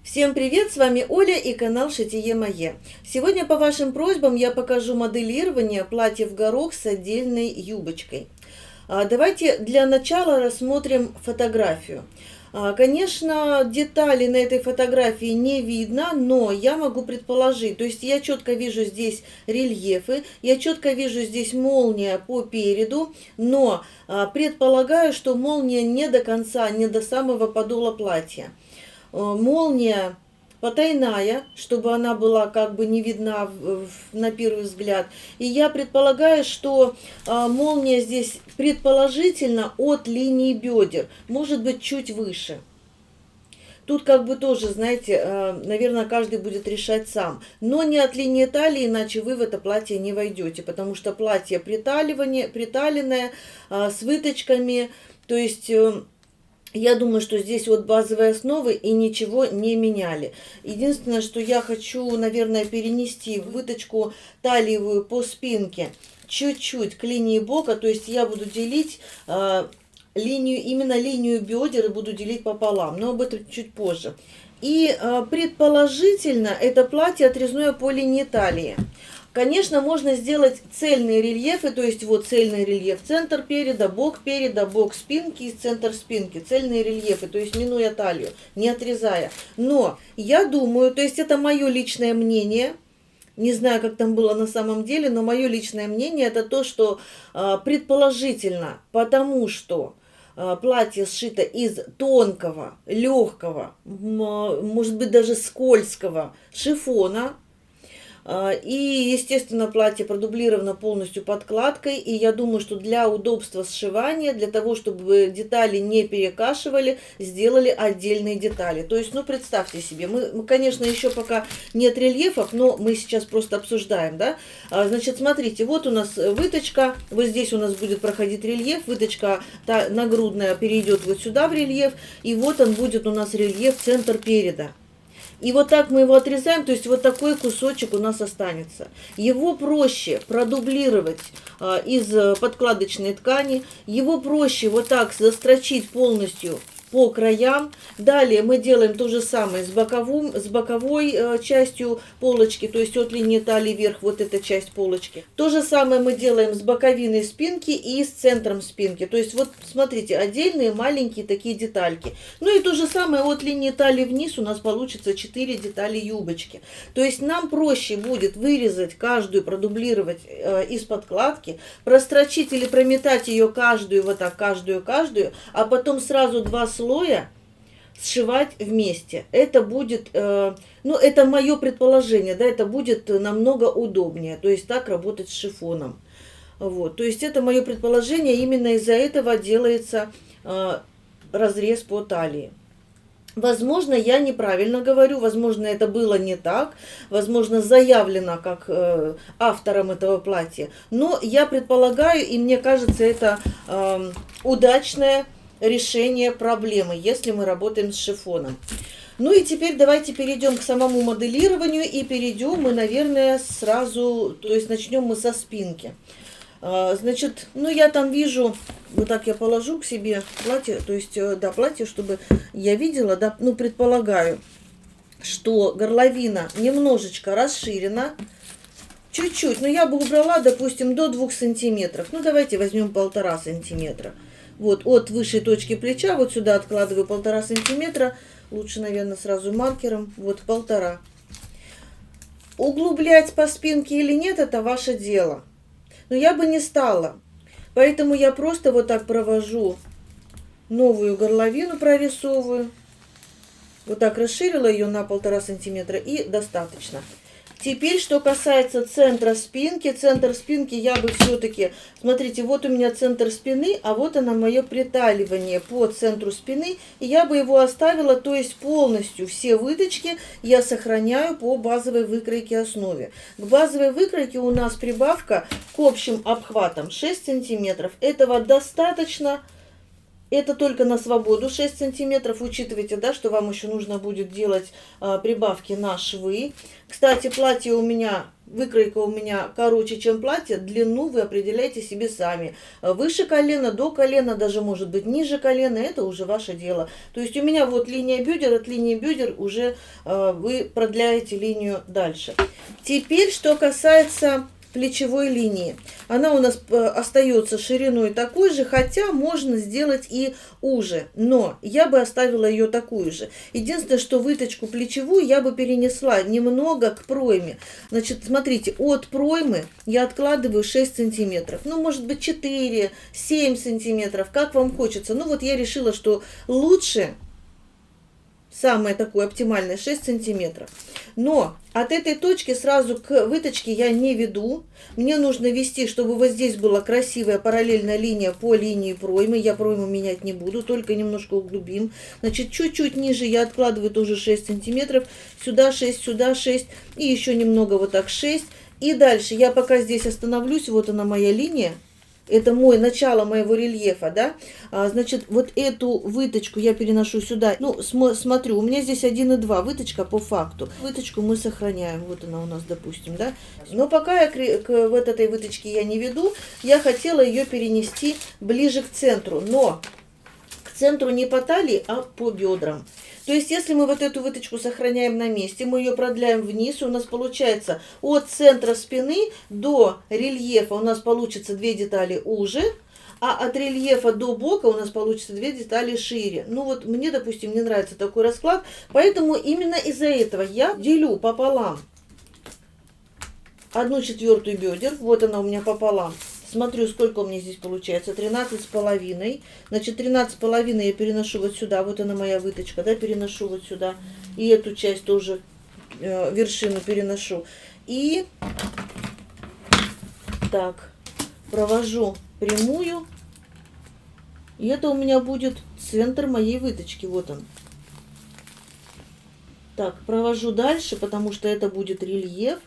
Всем привет, с вами Оля и канал Шитие Мое. Сегодня по вашим просьбам я покажу моделирование платья в горох с отдельной юбочкой. Давайте для начала рассмотрим фотографию. Конечно, детали на этой фотографии не видно, но я могу предположить, то есть я четко вижу здесь рельефы, я четко вижу здесь молния по переду, но предполагаю, что молния не до конца, не до самого подола платья. Молния потайная, чтобы она была как бы не видна на первый взгляд. И я предполагаю, что молния здесь предположительно от линии бедер, может быть чуть выше. Тут как бы тоже, знаете, наверное, каждый будет решать сам. Но не от линии талии, иначе вы в это платье не войдете, потому что платье приталенное, с выточками, то есть... Я думаю, что здесь вот базовые основы и ничего не меняли. Единственное, что я хочу, наверное, перенести выточку талиевую по спинке чуть-чуть к линии бока. То есть я буду делить именно линию бедер и буду делить пополам. Но об этом чуть позже. И предположительно это платье отрезное по линии талии. Конечно, можно сделать цельные рельефы, то есть вот цельный рельеф, центр переда, бок спинки и центр спинки, цельные рельефы, то есть минуя талию, не отрезая. Но я думаю, то есть это мое личное мнение, не знаю, как там было на самом деле, но мое личное мнение это то, что предположительно, потому что платье сшито из тонкого, легкого, может быть даже скользкого шифона. И, естественно, платье продублировано полностью подкладкой. И я думаю, что для удобства сшивания, для того, чтобы детали не перекашивали, сделали отдельные детали. То есть, ну, представьте себе, мы конечно, еще пока нет рельефов, но мы сейчас просто обсуждаем, да. Значит, смотрите, вот у нас выточка, вот здесь у нас будет проходить рельеф, выточка нагрудная перейдет вот сюда в рельеф, и вот он будет у нас рельеф центр переда. И вот так мы его отрезаем, то есть вот такой кусочек у нас останется. Его проще продублировать из подкладочной ткани, его проще вот так застрочить полностью по краям. Далее мы делаем то же самое с боковой частью полочки, то есть от линии талии вверх вот эта часть полочки. То же самое мы делаем с боковиной спинки и с центром спинки. То есть вот смотрите, отдельные маленькие такие детальки. Ну и то же самое от линии талии вниз у нас получится 4 детали юбочки. То есть нам проще будет вырезать каждую, продублировать из подкладки, прострочить или прометать ее каждую, вот так, каждую, а потом сразу два слоя сшивать вместе. Это будет, ну, это мое предположение, да, это будет намного удобнее, то есть так работать с шифоном. Вот, то есть это мое предположение, именно из-за этого делается разрез по талии. Возможно, я неправильно говорю, возможно, это было не так, возможно, заявлено как автором этого платья, но я предполагаю, и мне кажется, это удачное решение проблемы, если мы работаем с шифоном. Ну и теперь давайте перейдем к самому моделированию, и перейдем мы, наверное, сразу, то есть начнем мы со спинки. Значит, ну я там вижу, вот так я положу к себе платье, то есть, да, платье, чтобы я видела, да, ну предполагаю, что горловина немножечко расширена, чуть-чуть, но я бы убрала, допустим, до 2 сантиметров, ну давайте возьмем 1,5 сантиметра. Вот от высшей точки плеча, вот сюда откладываю 1,5 сантиметра, лучше, наверное, сразу маркером, вот 1,5. Углублять по спинке или нет, это ваше дело. Но я бы не стала, поэтому я просто вот так провожу новую горловину, прорисовываю. Вот так расширила ее на 1,5 сантиметра и достаточно. Теперь, что касается центра спинки. Центр спинки я бы все-таки... Смотрите, вот у меня центр спины, а вот оно мое приталивание по центру спины. И я бы его оставила, то есть полностью все выточки я сохраняю по базовой выкройке основе. К базовой выкройке у нас прибавка к общим обхватам 6 сантиметров. Этого достаточно Это только на свободу 6 сантиметров. Учитывайте, да, что вам еще нужно будет делать прибавки на швы. Кстати, платье у меня, выкройка у меня короче, чем платье. Длину вы определяете себе сами. Выше колена, до колена, даже может быть ниже колена. Это уже ваше дело. То есть у меня вот линия бедер, от линии бедер уже вы продляете линию дальше. Теперь, что касается плечевой линии. Она у нас остается шириной такой же, хотя можно сделать и уже, но я бы оставила ее такую же. Единственное, что выточку плечевую я бы перенесла немного к пройме. Значит, смотрите, от проймы я откладываю 6 сантиметров, ну, может быть, 4, 7 сантиметров, как вам хочется. Ну, вот я решила, что лучше, самое такое оптимальное, 6 сантиметров. Но от этой точки сразу к выточке я не веду. Мне нужно вести, чтобы вот здесь была красивая параллельная линия по линии проймы. Я пройму менять не буду, только немножко углубим. Значит, чуть-чуть ниже я откладываю тоже 6 сантиметров. Сюда 6, сюда 6. И еще немного вот так 6. И дальше я пока здесь остановлюсь. Вот она моя линия. Это начало моего рельефа, да, значит, вот эту выточку я переношу сюда, ну, смотрю, у меня здесь 1,2 выточка по факту, выточку мы сохраняем, вот она у нас, допустим, да, но пока я вот этой выточки я не веду, я хотела ее перенести ближе к центру, но к центру не по талии, а по бедрам. То есть, если мы вот эту выточку сохраняем на месте, мы ее продляем вниз, у нас получается от центра спины до рельефа у нас получится 2 детали уже, а от рельефа до бока у нас получится 2 детали шире. Ну вот мне, допустим, не нравится такой расклад, поэтому именно из-за этого я делю пополам 1/4 бедер, вот она у меня пополам. Смотрю, сколько у меня здесь получается, 13,5. Значит, 13,5 я переношу вот сюда, вот она моя выточка, да, переношу вот сюда. И эту часть тоже, вершину переношу. И так, провожу прямую. И это у меня будет центр моей выточки, вот он. Так, провожу дальше, потому что это будет рельеф.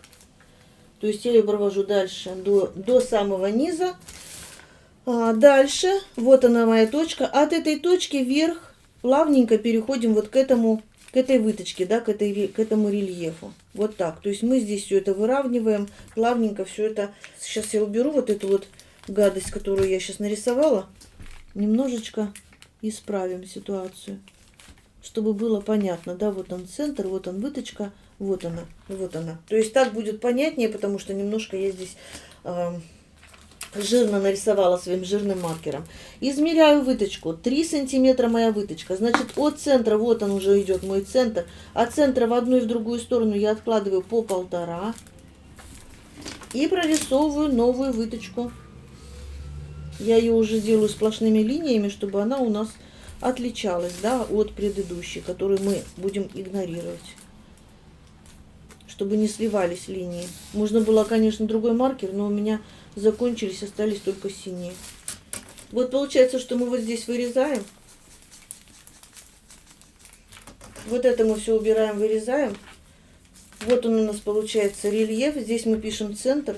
То есть я ее провожу дальше до самого низа. Дальше, вот она моя точка. От этой точки вверх плавненько переходим вот к этой выточке, да, к этому рельефу. Вот так. То есть мы здесь все это выравниваем, плавненько все это. Сейчас я уберу вот эту вот гадость, которую я сейчас нарисовала. Немножечко исправим ситуацию, чтобы было понятно, да, вот он центр, вот он выточка. Вот она, вот она. То есть так будет понятнее, потому что немножко я здесь жирно нарисовала своим жирным маркером. Измеряю выточку. 3 сантиметра моя выточка. Значит, от центра, вот он уже идет мой центр. От центра в одну и в другую сторону я откладываю по 1,5. И прорисовываю новую выточку. Я ее уже делаю сплошными линиями, чтобы она у нас отличалась, да, от предыдущей, которую мы будем игнорировать, чтобы не сливались линии. Можно было, конечно, другой маркер, но у меня закончились, остались только синие. Вот получается, что мы вот здесь вырезаем. Вот это мы все убираем, вырезаем. Вот он у нас получается рельеф. Здесь мы пишем центр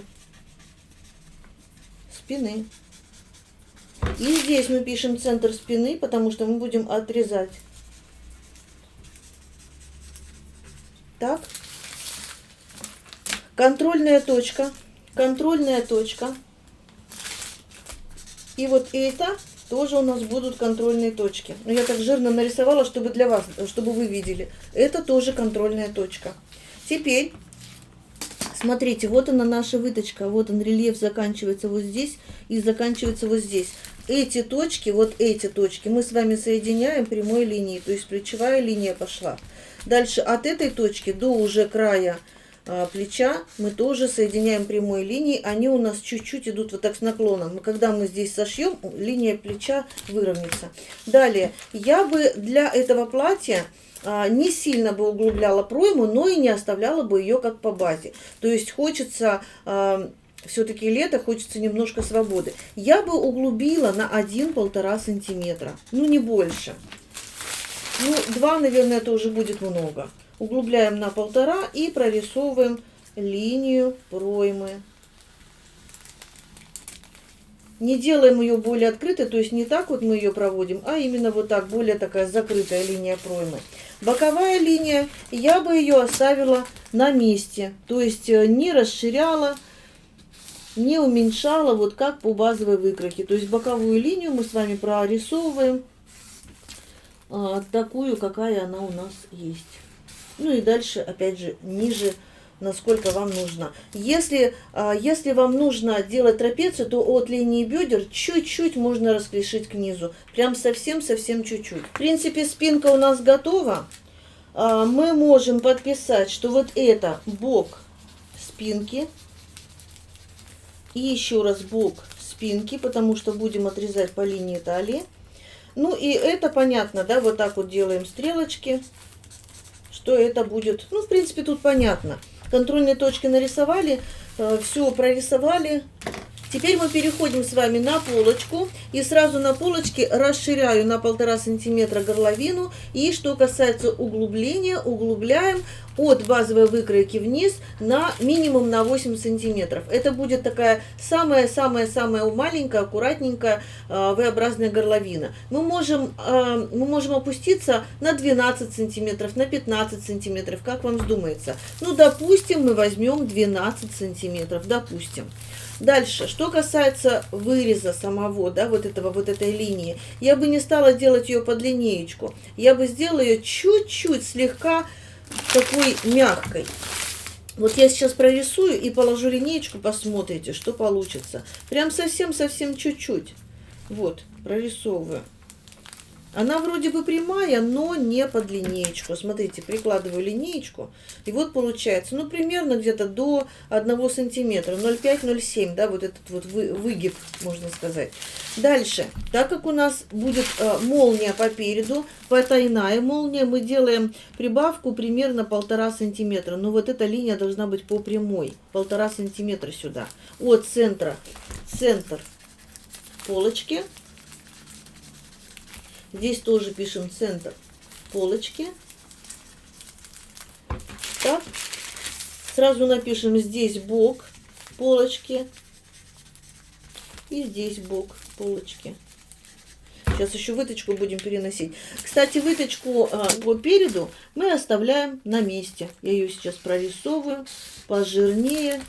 спины. И здесь мы пишем центр спины, потому что мы будем отрезать. Так. Контрольная точка. Контрольная точка. И вот это тоже у нас будут контрольные точки. Но я так жирно нарисовала, чтобы для вас, чтобы вы видели. Это тоже контрольная точка. Теперь, смотрите, вот она наша выточка. Вот он, рельеф заканчивается вот здесь и заканчивается вот здесь. Эти точки, вот эти точки мы с вами соединяем прямой линией. То есть плечевая линия пошла. Дальше от этой точки до уже края плеча мы тоже соединяем прямой линией. Они у нас чуть-чуть идут вот так с наклоном. Когда мы здесь сошьем, линия плеча выровняется. Далее, я бы для этого платья не сильно бы углубляла пройму, но и не оставляла бы ее как по базе. То есть хочется, все-таки лето, хочется немножко свободы. Я бы углубила на 1-1,5 сантиметра, ну не больше. Ну 2, наверное, это уже будет много. Углубляем на 1,5 и прорисовываем линию проймы. Не делаем ее более открытой, то есть не так вот мы ее проводим, а именно вот так, более такая закрытая линия проймы. Боковая линия, я бы ее оставила на месте, то есть не расширяла, не уменьшала, вот как по базовой выкройке. То есть боковую линию мы с вами прорисовываем такую, какая она у нас есть. Ну и дальше, опять же, ниже, насколько вам нужно. Если вам нужно делать трапецию, то от линии бедер чуть-чуть можно расклешить к низу. Прям совсем-совсем чуть-чуть. В принципе, спинка у нас готова. Мы можем подписать, что вот это бок спинки. И еще раз бок спинки, потому что будем отрезать по линии талии. Ну и это понятно, да, вот так вот делаем стрелочки, что это будет, ну, в принципе, тут понятно. Контрольные точки нарисовали, все прорисовали. Теперь мы переходим с вами на полочку. И сразу на полочке расширяю на 1,5 сантиметра горловину. И что касается углубления, углубляем от базовой выкройки вниз на минимум на 8 сантиметров. Это будет такая самая-самая-самая маленькая, аккуратненькая V-образная горловина. Мы можем опуститься на 12 сантиметров, на 15 сантиметров, как вам вздумается. Ну, допустим, мы возьмем 12 сантиметров, допустим. Дальше, что касается выреза самого, да, вот этой линии, я бы не стала делать ее под линеечку. Я бы сделала ее чуть-чуть, слегка такой мягкой. Вот я сейчас прорисую и положу линеечку, посмотрите, что получится. Прям совсем-совсем чуть-чуть. Вот, прорисовываю. Она вроде бы прямая, но не под линеечку. Смотрите, прикладываю линеечку. И вот получается, ну, примерно где-то до 1 сантиметра. 0,5-0,7, да, вот этот вот выгиб, можно сказать. Дальше, так как у нас будет молния по переду, потайная молния, мы делаем прибавку примерно 1,5 сантиметра. Но вот эта линия должна быть по прямой. 1,5 сантиметра сюда. От центр полочки. Здесь тоже пишем центр полочки. Так. Сразу напишем здесь бок полочки. И здесь бок полочки. Сейчас еще выточку будем переносить. Кстати, выточку по переду мы оставляем на месте. Я ее сейчас прорисовываю пожирнее.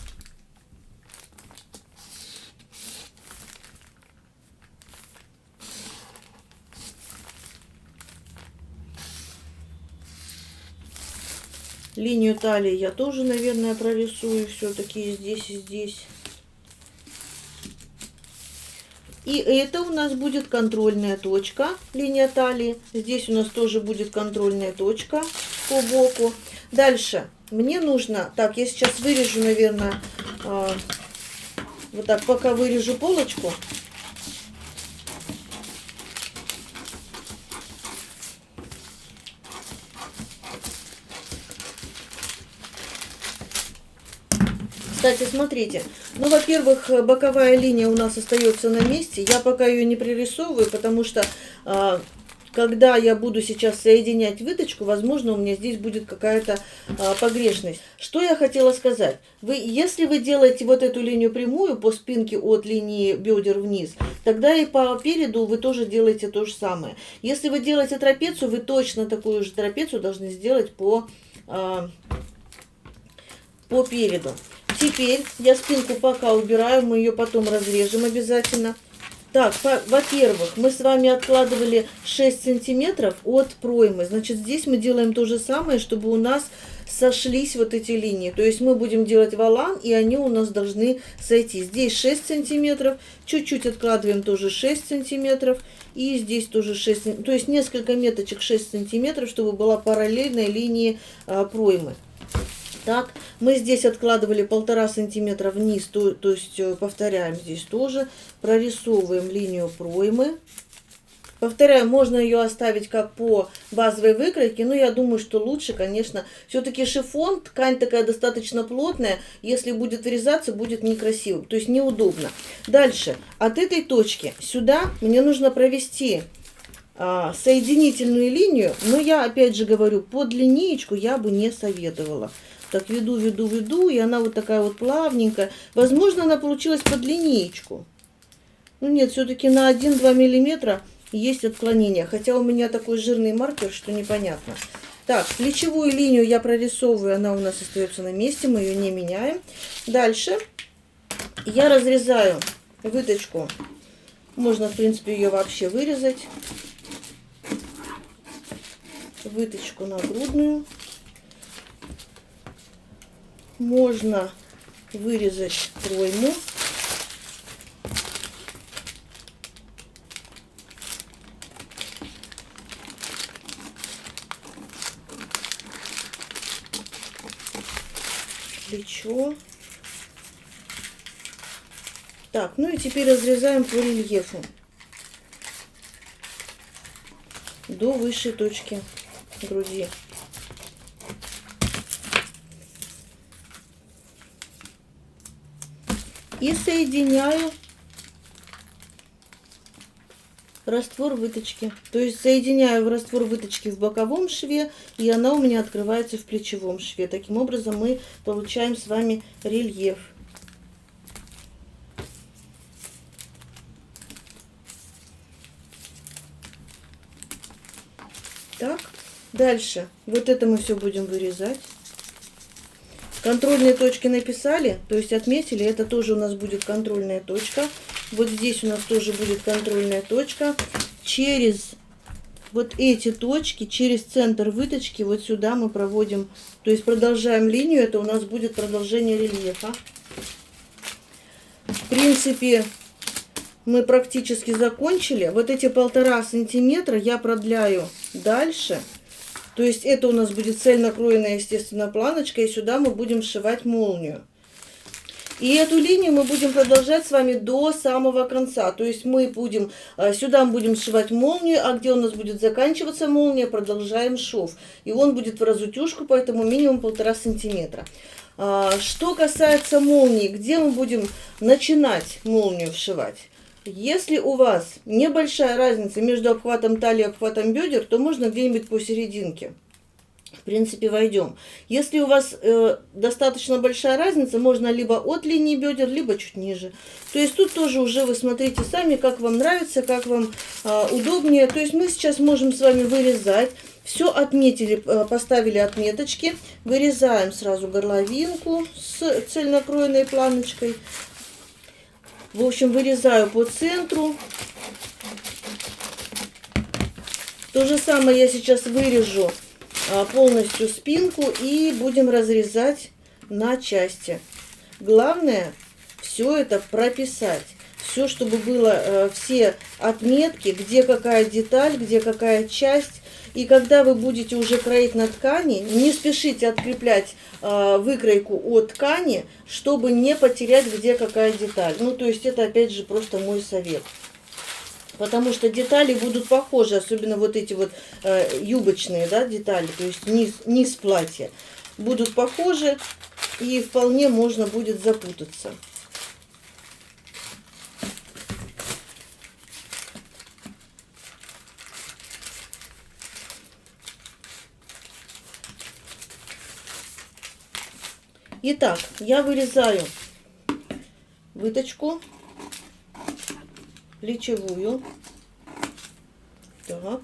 Линию талии я тоже, наверное, прорисую все-таки здесь и здесь. И это у нас будет контрольная точка, линия талии. Здесь у нас тоже будет контрольная точка по боку. Дальше мне нужно, так, я сейчас вырежу, наверное, вот так, пока вырежу полочку. Кстати, смотрите, ну, во-первых, боковая линия у нас остается на месте. Я пока ее не пририсовываю, потому что, когда я буду сейчас соединять выточку, возможно, у меня здесь будет какая-то погрешность. Что я хотела сказать? Если вы делаете вот эту линию прямую по спинке от линии бедер вниз, тогда и по переду вы тоже делаете то же самое. Если вы делаете трапецию, вы точно такую же трапецию должны сделать по переду. Теперь я спинку пока убираю, мы ее потом разрежем обязательно. Так, во-первых, мы с вами откладывали 6 сантиметров от проймы. Значит, здесь мы делаем то же самое, чтобы у нас сошлись вот эти линии. То есть мы будем делать волан, и они у нас должны сойти. Здесь 6 сантиметров, чуть-чуть откладываем тоже 6 сантиметров. И здесь тоже 6 сантиметров, то есть несколько меточек 6 сантиметров, чтобы была параллельная линии проймы. Так, мы здесь откладывали 1,5 сантиметра вниз, то есть повторяем здесь тоже, прорисовываем линию проймы. Повторяю, можно ее оставить как по базовой выкройке, но я думаю, что лучше, конечно, все-таки шифон, ткань такая достаточно плотная, если будет вырезаться, будет некрасиво, то есть неудобно. Дальше, от этой точки сюда мне нужно провести соединительную линию, но я опять же говорю, под линеечку я бы не советовала. Так, веду, и она вот такая вот плавненькая. Возможно, она получилась под линеечку. Ну нет, все-таки на 1-2 миллиметра есть отклонение. Хотя у меня такой жирный маркер, что непонятно. Так, плечевую линию я прорисовываю, она у нас остается на месте, мы ее не меняем. Дальше я разрезаю выточку. Можно, в принципе, ее вообще вырезать. Выточку нагрудную. Можно вырезать пройму. Плечо. Так, ну и теперь разрезаем по рельефу до высшей точки груди. И соединяю раствор выточки. То есть соединяю раствор выточки в боковом шве, и она у меня открывается в плечевом шве. Таким образом мы получаем с вами рельеф. Так, дальше вот это мы все будем вырезать. Контрольные точки написали, то есть отметили, это тоже у нас будет контрольная точка. Вот здесь у нас тоже будет контрольная точка. Через вот эти точки, через центр выточки, вот сюда мы проводим, то есть продолжаем линию, это у нас будет продолжение рельефа. В принципе, мы практически закончили. Вот эти 1,5 сантиметра я продляю дальше. То есть это у нас будет цельнокроенная, естественно, планочка, и сюда мы будем сшивать молнию. И эту линию мы будем продолжать с вами до самого конца. То есть мы будем, сюда мы будем сшивать молнию, а где у нас будет заканчиваться молния, продолжаем шов. И он будет в разутюжку, поэтому минимум 1,5 сантиметра. Что касается молнии, где мы будем начинать молнию вшивать? Если у вас небольшая разница между обхватом талии и обхватом бедер, то можно где-нибудь посерединке. В принципе, войдем. Если у вас достаточно большая разница, можно либо от линии бедер, либо чуть ниже. То есть тут тоже уже вы смотрите сами, как вам нравится, как вам удобнее. То есть мы сейчас можем с вами вырезать. Все отметили, поставили отметочки. Вырезаем сразу горловинку с цельнокроенной планочкой. В общем, вырезаю по центру. То же самое я сейчас вырежу полностью спинку и будем разрезать на части. Главное все это прописать. Все, чтобы было, все отметки, где какая деталь, где какая часть. И когда вы будете уже кроить на ткани, не спешите откреплять выкройку от ткани, чтобы не потерять, где какая деталь. Ну, то есть это опять же просто мой совет. Потому что детали будут похожи, особенно вот эти вот юбочные, да, детали, то есть низ платья, будут похожи, и вполне можно будет запутаться. Итак, я вырезаю выточку плечевую. Так.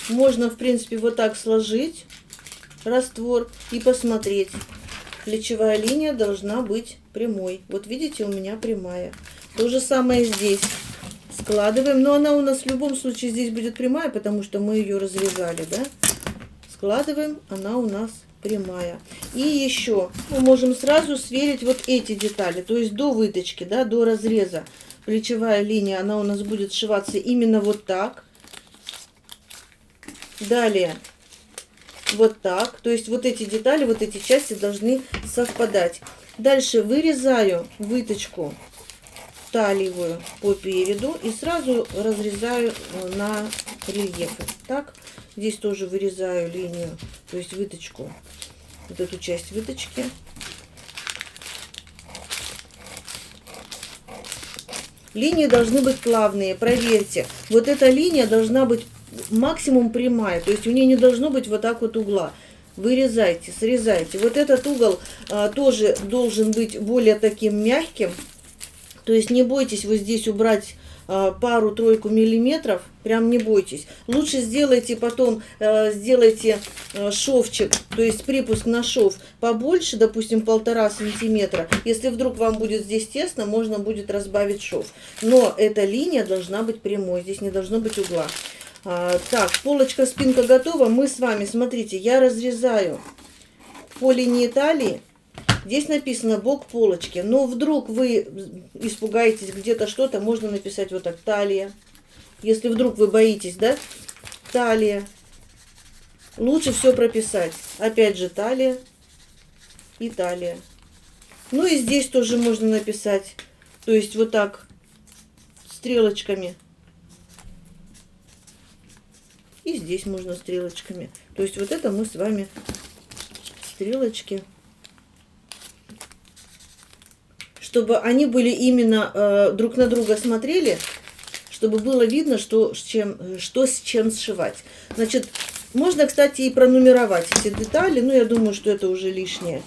Можно, в принципе, вот так сложить раствор и посмотреть. Плечевая линия должна быть прямой. Вот видите, у меня прямая. То же самое здесь. Складываем. Но она у нас в любом случае здесь будет прямая, потому что мы ее разрезали, да? Складываем, она у нас прямая. И еще мы можем сразу сверить вот эти детали, то есть до выточки, да, до разреза. Плечевая линия, она у нас будет сшиваться именно вот так. Далее вот так. То есть вот эти детали, вот эти части должны совпадать. Дальше вырезаю выточку талиевую по переду и сразу разрезаю на рельефы. Так, здесь тоже вырезаю линию, то есть выточку, вот эту часть выточки. Линии должны быть плавные, проверьте. Вот эта линия должна быть максимум прямая, то есть у нее не должно быть вот так вот угла. Вырезайте, срезайте. Вот этот угол тоже должен быть более таким мягким. То есть не бойтесь вы здесь убрать пару-тройку миллиметров, прям не бойтесь. Лучше сделайте потом, сделайте шовчик, то есть припуск на шов побольше, допустим, 1,5 сантиметра. Если вдруг вам будет здесь тесно, можно будет разбавить шов. Но эта линия должна быть прямой, здесь не должно быть угла. Так, полочка, спинка готова. Мы с вами, смотрите, я разрезаю по линии талии. Здесь написано бок полочки, но вдруг вы испугаетесь где-то что-то, можно написать вот так: талия. Если вдруг вы боитесь, да, талия. Лучше все прописать. Опять же, талия и талия. Ну и здесь тоже можно написать, то есть вот так стрелочками. И здесь можно стрелочками. То есть вот это мы с вами стрелочки, чтобы они были именно друг на друга смотрели, чтобы было видно, что с чем сшивать. Значит, можно, кстати, и пронумеровать эти детали, но я думаю, что это уже лишнее.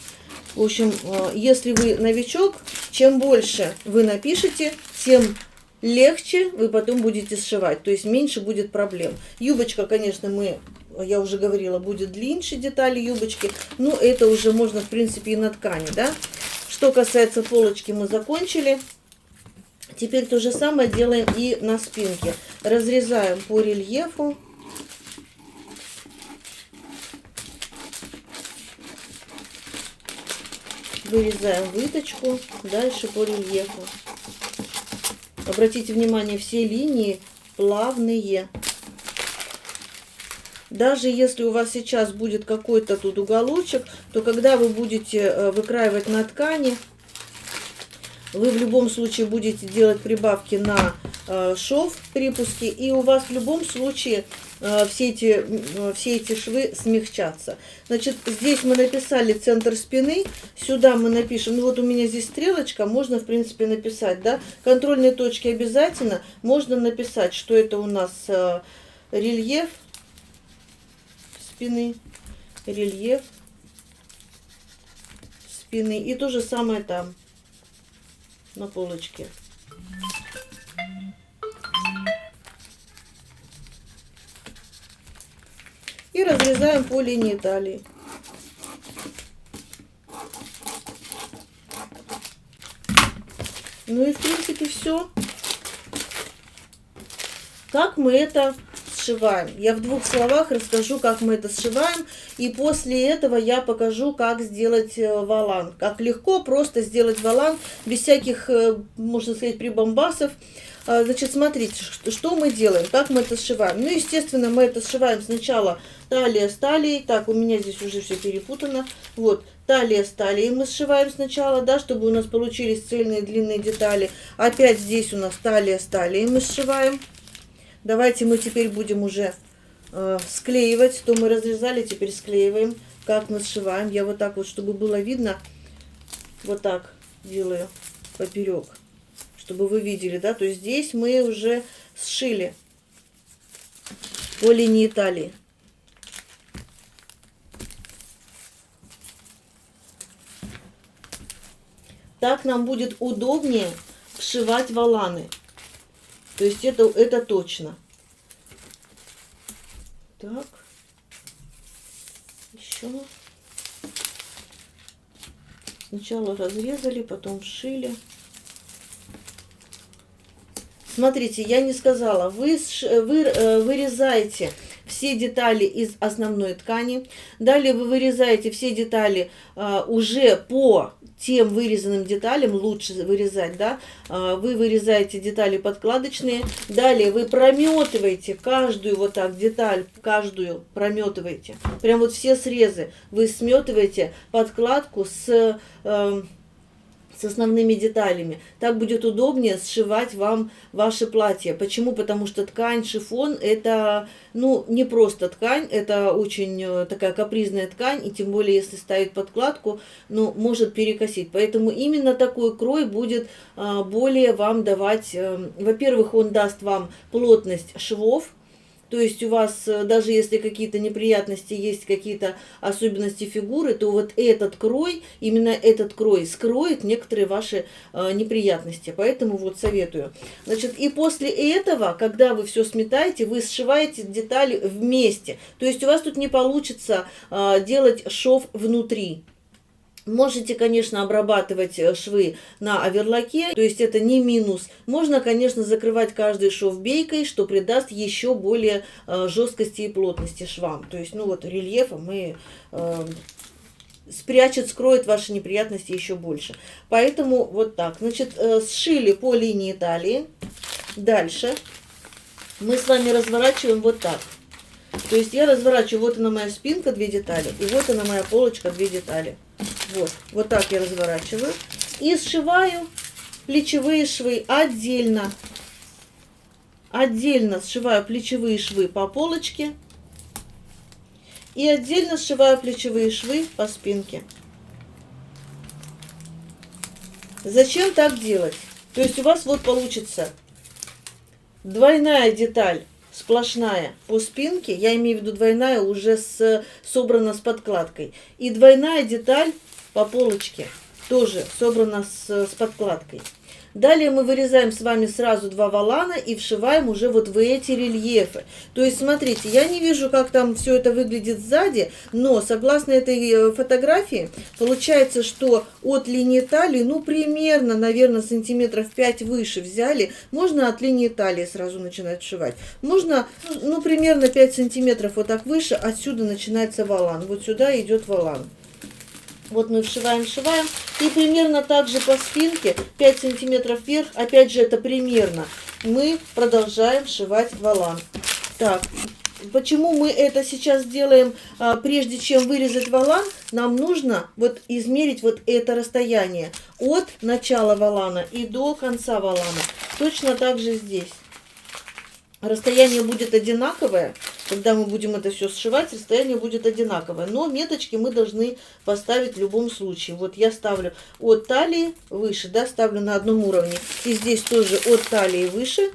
В общем, если вы новичок, чем больше вы напишете, тем легче вы потом будете сшивать, то есть меньше будет проблем. Юбочка, конечно, я уже говорила, будет длиннее детали юбочки, но это уже можно, в принципе, и на ткани, да. Что касается полочки, мы закончили. Теперь то же самое делаем и на спинке. Разрезаем по рельефу. Вырезаем выточку. Дальше по рельефу. Обратите внимание, все линии плавные. Даже если у вас сейчас будет какой-то тут уголочек, то когда вы будете выкраивать на ткани, вы в любом случае будете делать прибавки на шов, припуски, и у вас в любом случае все эти швы смягчатся. Значит, здесь мы написали центр спины, сюда мы напишем, ну вот у меня здесь стрелочка, можно в принципе написать, да, контрольные точки обязательно, можно написать, что это у нас рельеф спины, рельеф спины, и то же самое там на полочке. И разрезаем по линии талии. Ну и в принципе все. Как мы это сшиваем? Я в двух словах расскажу, как мы это сшиваем. И после этого я покажу, как сделать волан. Как легко просто сделать волан, без всяких, можно сказать, прибамбасов. Значит, смотрите, что мы делаем, как мы это сшиваем. Ну, естественно, мы это сшиваем сначала талия с талией. Так, у меня здесь уже все перепутано. Вот, талия с талией мы сшиваем сначала, да, чтобы у нас получились цельные длинные детали. Опять здесь у нас талия с талией мы сшиваем. Давайте мы теперь будем уже склеивать. То мы разрезали, теперь склеиваем. Как мы сшиваем. Я вот так вот, чтобы было видно, вот так делаю поперек. Чтобы вы видели, да, то есть здесь мы уже сшили по линии талии. Так нам будет удобнее сшивать воланы. То есть это точно. Так. Еще. Сначала разрезали, потом сшили. Смотрите, я не сказала, вы вырезаете все детали из основной ткани. Далее вы вырезаете все детали уже по тем вырезанным деталям, лучше вырезать, да. Вы вырезаете детали подкладочные. Далее вы прометываете каждую вот так деталь, каждую прометываете. Прям вот все срезы вы сметываете подкладку с основными деталями. Так будет удобнее сшивать вам ваше платье. Почему? Потому что ткань шифон это, ну, не просто ткань, это очень такая капризная ткань, и тем более, если ставить подкладку, ну, может перекосить. Поэтому именно такой крой будет более вам давать, во-первых, он даст вам плотность швов, То есть у вас, даже если какие-то неприятности, есть какие-то особенности фигуры, то вот этот крой, именно этот крой скроет некоторые ваши неприятности. Поэтому вот советую. Значит, и после этого, когда вы все сметаете, вы сшиваете детали вместе. То есть у вас тут не получится делать шов внутри. Можете, конечно, обрабатывать швы на оверлоке, то есть это не минус. Можно, конечно, закрывать каждый шов бейкой, что придаст еще более жесткости и плотности швам. То есть, ну вот, рельефом и спрячет, скроет ваши неприятности еще больше. Поэтому вот так. Значит, сшили по линии талии. Дальше мы с вами разворачиваем вот так. То есть я разворачиваю, вот она моя спинка, 2 детали, и вот она моя полочка, 2 детали. Вот так я разворачиваю. И сшиваю плечевые швы отдельно. Отдельно сшиваю плечевые швы по полочке. И отдельно сшиваю плечевые швы по спинке. Зачем так делать? То есть у вас вот получится двойная деталь сплошная по спинке, я имею в виду двойная, уже собрана с подкладкой. И двойная деталь по полочке, тоже собрана с подкладкой. Далее мы вырезаем с вами сразу 2 волана и вшиваем уже вот в эти рельефы. То есть, смотрите, я не вижу, как там все это выглядит сзади, но согласно этой фотографии, получается, что от линии талии, ну, примерно, наверное, сантиметров 5 выше взяли. Можно от линии талии сразу начинать вшивать. Можно, ну, примерно 5 сантиметров вот так выше, отсюда начинается волан. Вот сюда идет волан. Вот мы вшиваем. И примерно так же по спинке, 5 сантиметров вверх, опять же это примерно, мы продолжаем вшивать волан. Так, почему мы это сейчас делаем, прежде чем вырезать волан? Нам нужно вот измерить вот это расстояние от начала волана и до конца волана. Точно так же здесь. Расстояние будет одинаковое, когда мы будем это все сшивать, расстояние будет одинаковое. Но меточки мы должны поставить в любом случае. Вот я ставлю от талии выше, да, ставлю на одном уровне. И здесь тоже от талии выше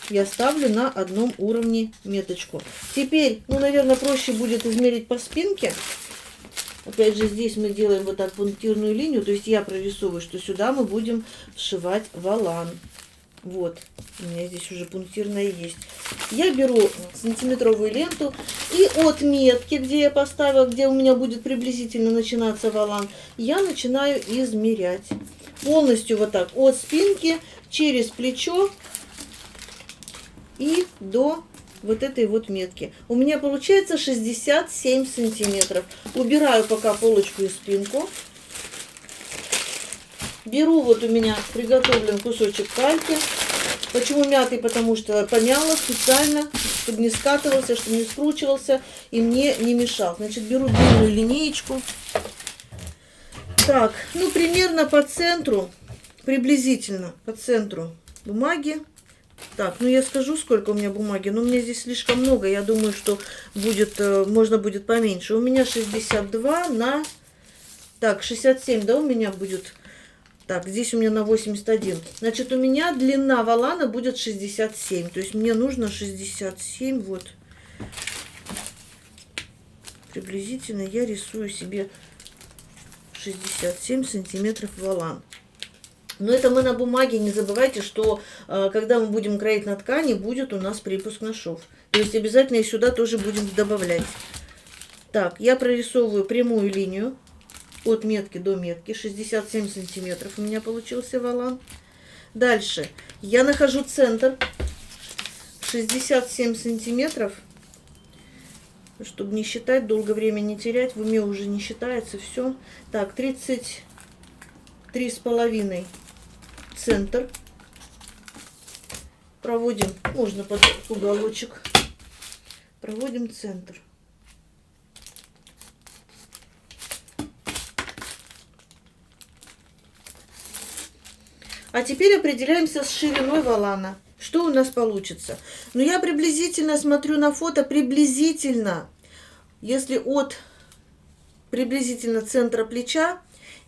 я ставлю на одном уровне меточку. Теперь, ну, наверное, проще будет измерить по спинке. Опять же, здесь мы делаем вот так пунктирную линию, то есть я прорисовываю, что сюда мы будем вшивать волан. Вот, у меня здесь уже пунктирная есть. Я беру сантиметровую ленту и от метки, где я поставила, где у меня будет приблизительно начинаться волан, я начинаю измерять. Полностью вот так, от спинки, через плечо и до вот этой вот метки. У меня получается 67 сантиметров. Убираю пока полочку и спинку. Беру, вот у меня приготовлен кусочек кальки. Почему мятый? Потому что помяла специально, чтобы не скатывался, чтобы не скручивался и мне не мешал. Значит, беру длинную линеечку. Так, ну примерно по центру, приблизительно по центру бумаги. Так, ну я скажу, сколько у меня бумаги, но у меня здесь слишком много. Я думаю, что будет, можно будет поменьше. У меня 62 на... Так, 67, да, у меня будет... Так, здесь у меня на 81. Значит, у меня длина волана будет 67. То есть мне нужно 67. Вот. Приблизительно я рисую себе 67 сантиметров волан. Но это мы на бумаге. Не забывайте, что когда мы будем кроить на ткани, будет у нас припуск на шов. То есть обязательно и сюда тоже будем добавлять. Так, я прорисовываю прямую линию. От метки до метки, 67 сантиметров у меня получился волан. Дальше я нахожу центр, 67 сантиметров, чтобы не считать, долго время не терять, в уме уже не считается, все. Так, 33,5 центр, проводим, можно под уголочек, проводим центр. А теперь определяемся с шириной волана. Что у нас получится? Ну, я приблизительно смотрю на фото, приблизительно, если от приблизительно центра плеча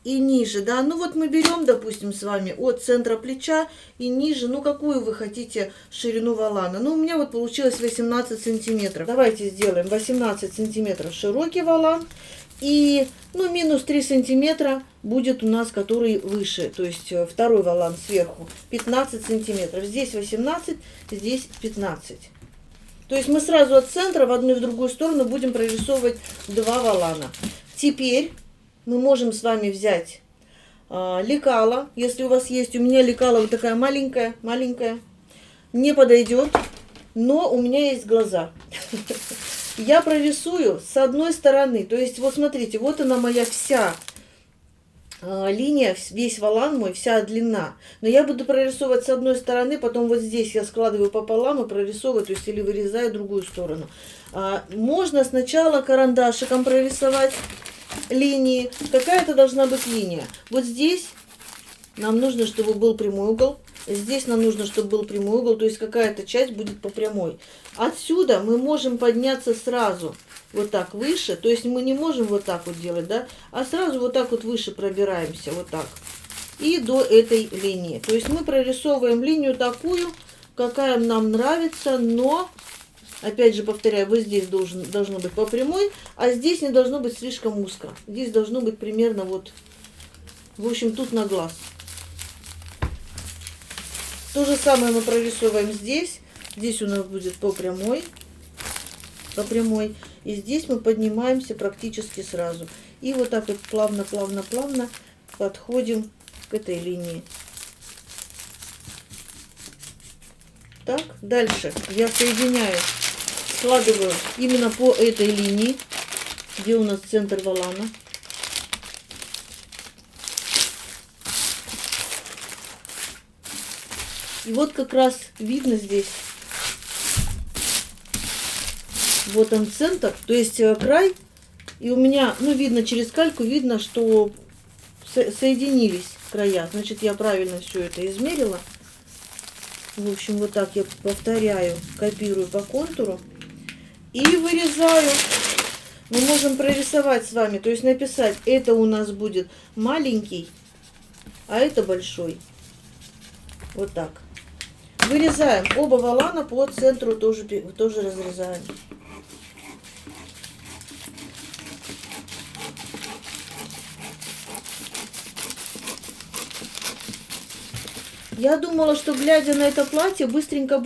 и ниже, да, ну вот мы берем, допустим, с вами от центра плеча и ниже, ну какую вы хотите ширину волана. Ну у меня вот получилось 18 сантиметров. Давайте сделаем 18 сантиметров широкий волан и, ну, минус 3 сантиметра будет у нас, который выше, то есть второй волан сверху, 15 сантиметров. Здесь 18, здесь 15. То есть мы сразу от центра в одну и в другую сторону будем прорисовывать два волана. Теперь мы можем с вами взять лекало, если у вас есть. У меня лекало вот такая маленькая, не подойдет, но у меня есть глаза. Я прорисую с одной стороны, то есть вот смотрите, вот она моя вся линия, весь волан мой, вся длина. Но я буду прорисовывать с одной стороны, потом вот здесь я складываю пополам и прорисовываю, то есть или вырезаю другую сторону. Можно сначала карандашиком прорисовать линии. Какая-то должна быть линия. Вот здесь нам нужно, чтобы был прямой угол. Здесь нам нужно, чтобы был прямой угол, то есть какая-то часть будет по прямой. Отсюда мы можем подняться сразу вот так выше, то есть мы не можем вот так вот делать, да, а сразу вот так вот выше пробираемся, вот так, и до этой линии. То есть мы прорисовываем линию такую, какая нам нравится, но, опять же повторяю, вот здесь должно быть по прямой, а здесь не должно быть слишком узко. Здесь должно быть примерно вот, в общем, тут на глаз. То же самое мы прорисовываем здесь. Здесь у нас будет по прямой. И здесь мы поднимаемся практически сразу. И вот так вот плавно подходим к этой линии. Так, дальше я соединяю, складываю именно по этой линии, где у нас центр волана. И вот как раз видно здесь, вот он центр, то есть край. И у меня, ну, видно через кальку, видно, что соединились края. Значит, я правильно все это измерила. В общем, вот так я повторяю, копирую по контуру и вырезаю. Мы можем прорисовать с вами, то есть написать, это у нас будет маленький, а это большой. Вот так. Вырезаем оба волана по центру, тоже разрезаем. Я думала, что глядя на это платье, быстренько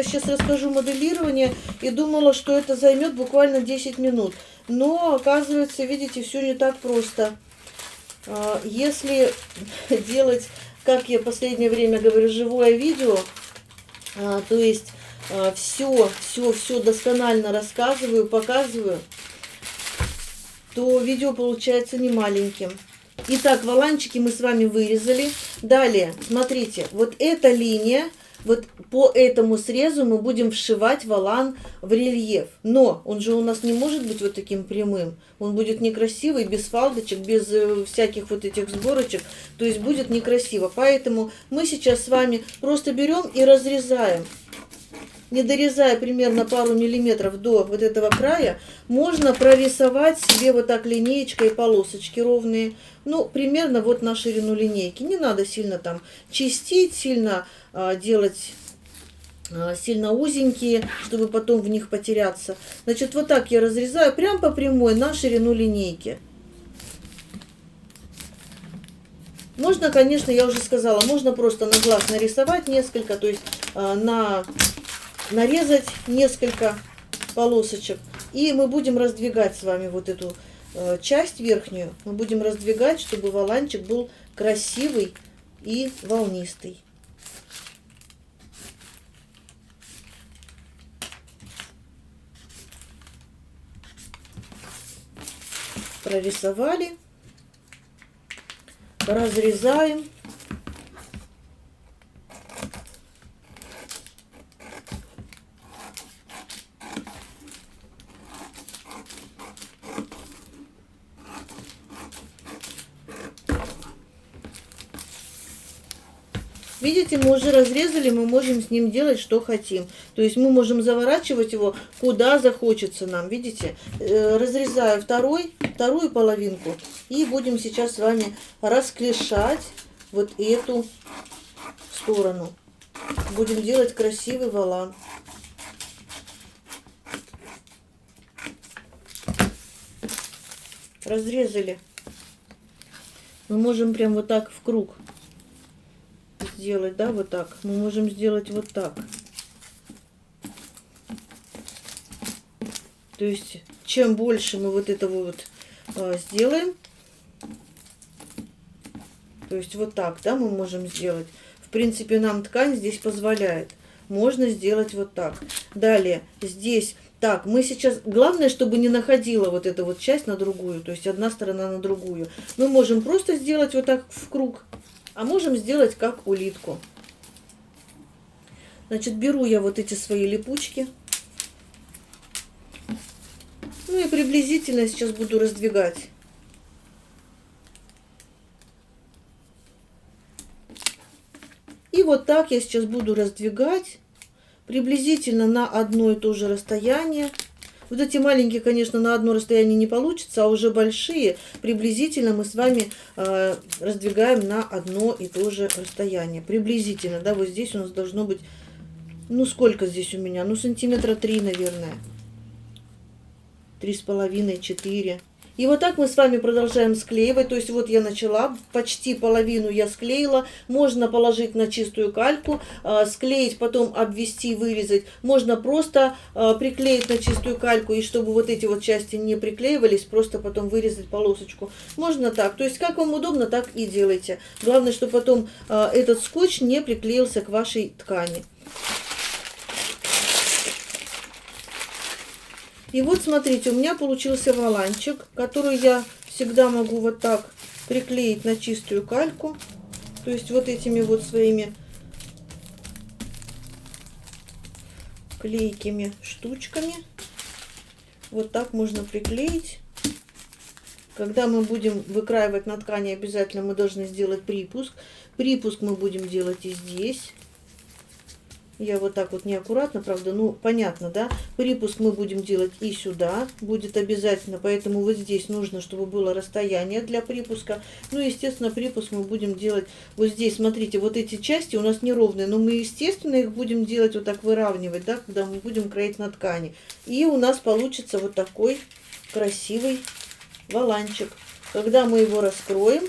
сейчас расскажу моделирование, и думала, что это займет буквально 10 минут. Но, оказывается, видите, все не так просто. Если делать, как я в последнее время говорю, живое видео, то есть все досконально рассказываю, показываю, то видео получается не маленьким. Итак, воланчики мы с вами вырезали. Далее, смотрите, вот эта линия, вот по этому срезу мы будем вшивать волан в рельеф. Но он же у нас не может быть вот таким прямым. Он будет некрасивый, без фалдочек, без всяких вот этих сборочек. То есть будет некрасиво. Поэтому мы сейчас с вами просто берем и разрезаем. Не дорезая примерно пару миллиметров до вот этого края, можно прорисовать себе вот так линеечкой полосочки ровные. Ну, примерно вот на ширину линейки. Не надо сильно там чистить, сильно делать сильно узенькие, чтобы потом в них потеряться. Значит, вот так я разрезаю прям по прямой на ширину линейки. Можно, конечно, я уже сказала, можно просто на глаз нарисовать несколько, то есть нарезать несколько полосочек. И мы будем раздвигать с вами вот эту часть верхнюю. Мы будем раздвигать, чтобы воланчик был красивый и волнистый. Прорисовали. Разрезаем. Видите, мы уже разрезали, мы можем с ним делать, что хотим. То есть мы можем заворачивать его, куда захочется нам. Видите, разрезаю второй вторую половинку и будем сейчас с вами расклешать вот эту сторону. Будем делать красивый волан. Разрезали. Мы можем прям вот так в круг сделать, да, вот так. Мы можем сделать вот так. То есть, чем больше мы вот этого вот сделаем, то есть вот так, да, мы можем сделать. В принципе, нам ткань здесь позволяет. Можно сделать вот так. Далее, здесь, так, мы сейчас, главное, чтобы не находила вот эта вот часть на другую, то есть одна сторона на другую. Мы можем просто сделать вот так в круг, а можем сделать как улитку. Значит, беру я вот эти свои липучки. Ну и приблизительно сейчас буду раздвигать. И вот так я сейчас буду раздвигать приблизительно на одно и то же расстояние. Вот эти маленькие, конечно, на одно расстояние не получится, а уже большие приблизительно мы с вами раздвигаем на одно и то же расстояние. Приблизительно, да, вот здесь у нас должно быть, ну сколько здесь у меня? Ну сантиметра 3, наверное. 3,5, 4. И вот так мы с вами продолжаем склеивать. То есть вот я начала, почти половину я склеила. Можно положить на чистую кальку, склеить, потом обвести, вырезать. Можно просто приклеить на чистую кальку, и чтобы вот эти вот части не приклеивались, просто потом вырезать полосочку. Можно так. То есть как вам удобно, так и делайте. Главное, чтобы потом этот скотч не приклеился к вашей ткани. И вот смотрите, у меня получился воланчик, который я всегда могу вот так приклеить на чистую кальку. То есть вот этими вот своими клейкими штучками. Вот так можно приклеить. Когда мы будем выкраивать на ткани, обязательно мы должны сделать припуск. Припуск мы будем делать и здесь. Я вот так вот неаккуратно, правда, ну понятно, да? Припуск мы будем делать и сюда, будет обязательно, поэтому вот здесь нужно, чтобы было расстояние для припуска. Ну, естественно, припуск мы будем делать вот здесь. Смотрите, вот эти части у нас неровные, но мы, естественно, их будем делать вот так, выравнивать, да, когда мы будем кроить на ткани. И у нас получится вот такой красивый воланчик. Когда мы его раскроем,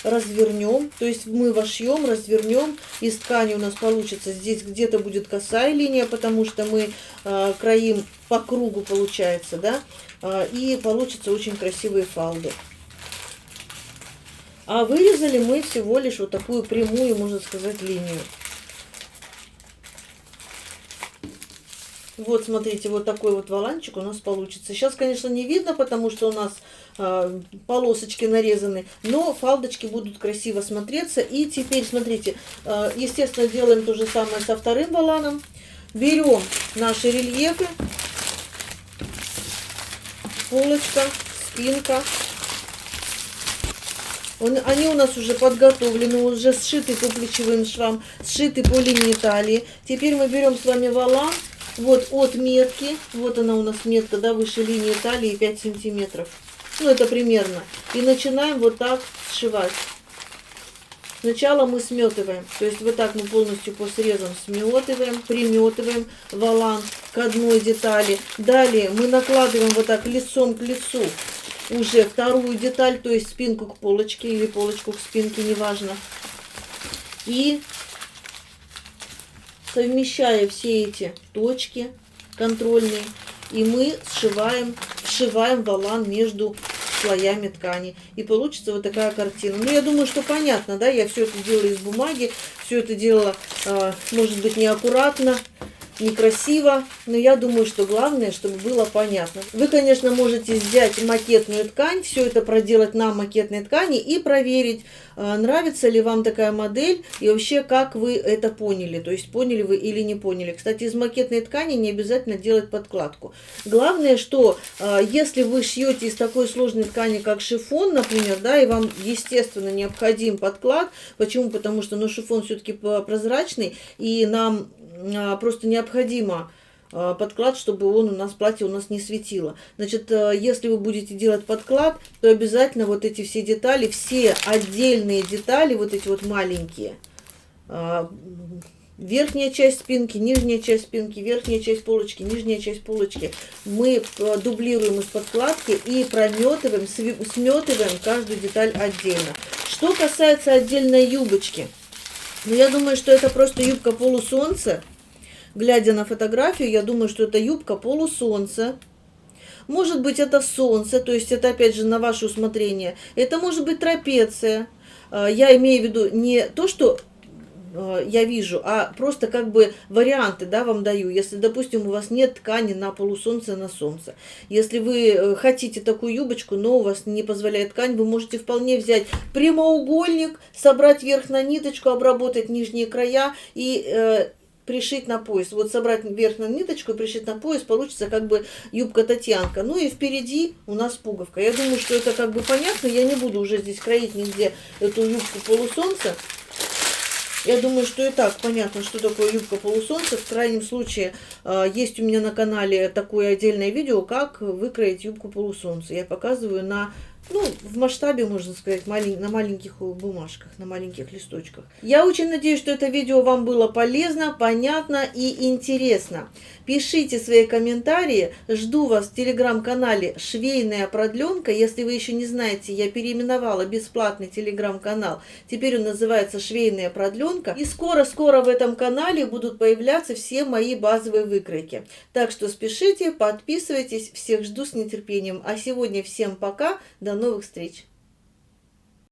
развернем, то есть мы вошьем, развернем, из ткани у нас получится, здесь где-то будет косая линия, потому что мы кроим по кругу, получается, да, и получится очень красивые фалды. А вырезали мы всего лишь вот такую прямую, можно сказать, линию. Вот, смотрите, вот такой вот воланчик у нас получится. Сейчас, конечно, не видно, потому что у нас полосочки нарезаны, но фалдочки будут красиво смотреться. И теперь, смотрите, естественно, делаем то же самое со вторым воланом. Берем наши рельефы, полочка, спинка. Они у нас уже подготовлены, уже сшиты по плечевым швам, сшиты по линии талии. Теперь мы берем с вами волан. Вот от метки, вот она у нас метка, да, выше линии талии 5 сантиметров. Ну, это примерно. И начинаем вот так сшивать. Сначала мы сметываем, то есть вот так мы полностью по срезам сметываем, приметываем волан к одной детали. Далее мы накладываем вот так лицом к лицу уже вторую деталь, то есть спинку к полочке или полочку к спинке, неважно. И совмещая все эти точки контрольные, и мы вшиваем волан между слоями ткани. И получится вот такая картина. Ну, я думаю, что понятно, да, я все это делала из бумаги, все это делала, может быть, неаккуратно, некрасиво, но я думаю, что главное, чтобы было понятно. Вы, конечно, можете взять макетную ткань, все это проделать на макетной ткани и проверить, нравится ли вам такая модель и вообще, как вы это поняли, то есть поняли вы или не поняли. Кстати, из макетной ткани не обязательно делать подкладку. Главное, что если вы шьете из такой сложной ткани, как шифон, например, да, и вам, естественно, необходим подклад. Почему? Потому что, ну, шифон все-таки прозрачный, и нам просто необходимо подклад, чтобы он у нас, платье у нас не светило. Значит, если вы будете делать подклад, то обязательно вот эти все детали, все отдельные детали, вот эти вот маленькие, верхняя часть спинки, нижняя часть спинки, верхняя часть полочки, нижняя часть полочки, мы дублируем из подкладки и прометываем, сметываем каждую деталь отдельно. Что касается отдельной юбочки, ну, я думаю, что это просто юбка полусолнце. Глядя на фотографию, я думаю, что это юбка полусолнце. Может быть, это солнце, то есть это опять же на ваше усмотрение. Это может быть трапеция. Я имею в виду не то, что я вижу, а просто как бы варианты, да, вам даю. Если, допустим, у вас нет ткани на полусолнце, на солнце. Если вы хотите такую юбочку, но у вас не позволяет ткань, вы можете вполне взять прямоугольник, собрать верх на ниточку, обработать нижние края и пришить на пояс. Вот собрать верх на ниточку и пришить на пояс, получится как бы юбка-татьянка. Ну и впереди у нас пуговка. Я думаю, что это как бы понятно. Я не буду уже здесь кроить нигде эту юбку полусолнца. Я думаю, что и так понятно, что такое юбка полусолнца. В крайнем случае, есть у меня на канале такое отдельное видео, как выкроить юбку полусолнца. Я показываю на, ну, в масштабе, можно сказать, на маленьких бумажках, на маленьких листочках. Я очень надеюсь, что это видео вам было полезно, понятно и интересно. Пишите свои комментарии. Жду вас в телеграм-канале «Швейная продленка». Если вы еще не знаете, я переименовала бесплатный телеграм-канал. Теперь он называется «Швейная продленка». И скоро-скоро в этом канале будут появляться все мои базовые выкройки. Так что спешите, подписывайтесь. Всех жду с нетерпением. А сегодня всем пока. До новых встреч!